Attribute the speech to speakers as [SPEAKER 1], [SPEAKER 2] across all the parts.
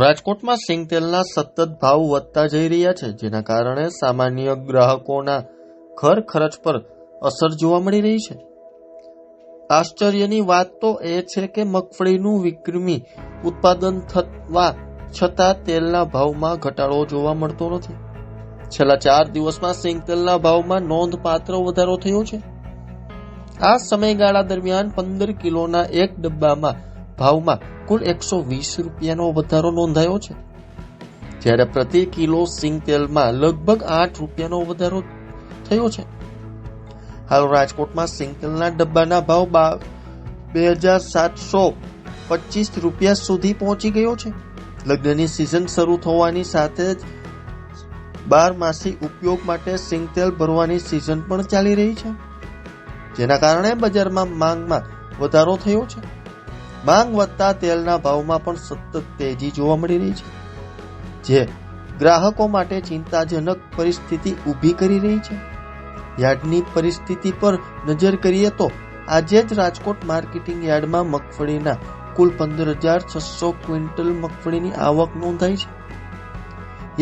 [SPEAKER 1] રાજકોટમાં સિંગતેલના સતત ભાવ વધતા જઈ રહ્યા છે, જેના કારણે સામાન્ય ગ્રાહકોના ઘર ખર્ચ પર અસર જોવા મળી રહી છે. આશ્ચર્યની વાત તો એ છે કે મગફળીનું વિક્રમી ઉત્પાદન થવા છતાં તેલના ભાવમાં ઘટાડો જોવા મળતો નથી. છેલ્લા 4 દિવસમાં સિંગતેલના ભાવમાં નોંધપાત્ર વધારો થયો છે. આ સમયગાળા દરમિયાન 15 કિલોના એક ડબ્બામાં ભાવમાં કુલ 120 રૂપિયાનો વધારો નોંધાયો છે, જ્યારે પ્રતિ કિલો સિંગતેલમાં લગભગ 8 રૂપિયાનો વધારો થયો છે. હાલ રાજકોટમાં સિંગતેલના ડબ્બાના ભાવ 2725 રૂપિયા સુધી પહોંચી ગયો છે. લગ્નની સિઝન શરૂ થવાની સાથે જ 12 માસી ઉપયોગ માટે સિંગતેલ ભરવાની સિઝન પણ ચાલી રહી છે, જેના કારણે બજારમાં માંગમાં વધારો થયો છે. માંગ વધતા તેલના ભાવમાં પણ સતત તેજી જોવા મળી રહી છે, જે ગ્રાહકો માટે ચિંતાજનક પરિસ્થિતિ ઊભી કરી રહી છે. યાર્ડની પરિસ્થિતિ પર નજર કરીએ તો આજે જ રાજકોટ માર્કેટિંગ યાર્ડમાં મગફળીના કુલ 15,600 ક્વિન્ટલ મગફળીની આવક નોંધાઈ છે.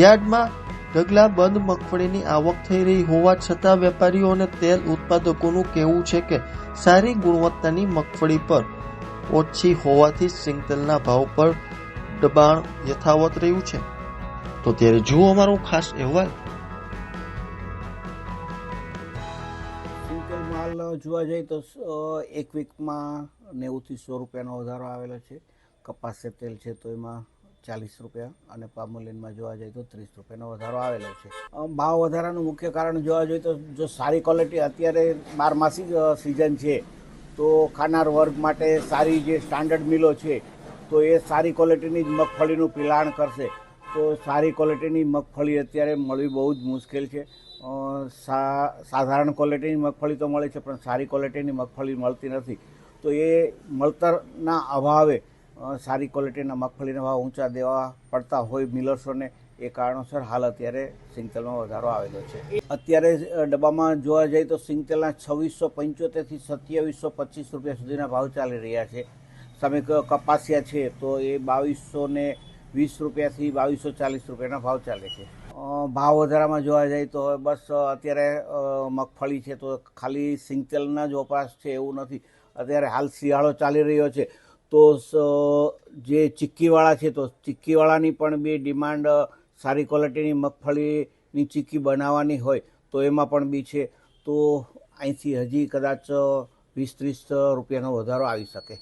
[SPEAKER 1] યાર્ડમાં ઢગલા બંધ મગફળીની આવક થઈ રહી હોવા છતાં વેપારીઓ અને તેલ ઉત્પાદકોનું કહેવું છે કે સારી ગુણવત્તાની મગફળી પર ઓછી હોવાથી સિંગતેલના ભાવ પર દબાણ યથાવત રહ્યું છે. તો ત્યારે જુઓ અમારો ખાસ અહેવાલ.
[SPEAKER 2] સિંગતેલ માલ જોવા જઈએ તો એક વીકમાં 90 થી 100 રૂપિયાનો વધારો આવેલો છે. કપાસ તેલ છે તો એમાં 40 રૂપિયા અને પામોલીનમાં જોવા જઈએ તો 30 રૂપિયાનો વધારો આવેલો છે. ભાવ વધારાનું મુખ્ય કારણ જોવા જઈએ તો જો સારી ક્વોલિટી અત્યારે 12 માસી સિઝન છે તો ખાનાર વર્ગ માટે સારી જે સ્ટાન્ડર્ડ મિલો છે તો એ સારી ક્વોલિટીની જ મગફળીનું પિલાણ કરશે. તો સારી ક્વોલિટીની મગફળી અત્યારે મળવી બહુ જ મુશ્કેલ છે. સાધારણ ક્વોલિટીની મગફળી તો મળે છે પણ સારી ક્વોલિટીની મગફળી મળતી નથી. તો એ મળતરના અભાવે સારી ક્વોલિટીના મગફળીના ભાવ ઊંચા દેવા પડતા હોય મિલર્સોને, એ કારણોસર હાલ અત્યારે સિંગતેલમાં વધારો આવેલો છે. અત્યારે ડબ્બામાં જોવા જઈએ તો સિંગતેલના 2675 થી 2725 રૂપિયા સુધીના ભાવ ચાલી રહ્યા છે. સામે કપાસિયા છે તો એ 2220 રૂપિયાથી 2240 રૂપિયાના ભાવ ચાલે છે. ભાવ વધારામાં જોવા જઈએ તો બસ અત્યારે મગફળી છે તો ખાલી સિંગતેલના જ વપરાશ છે એવું નથી. અત્યારે હાલ શિયાળો ચાલી રહ્યો છે તો જે ચીક્કીવાળા છે તો ચીક્કીવાળાની પણ બી ડિમાન્ડ સારી ક્વોલિટીની મગફળીની ચીક્કી બનાવવાની હોય તો એમાં પણ બી છે. તો અહીંથી હજી કદાચ 20-30 રૂપિયાનો વધારો આવી શકે.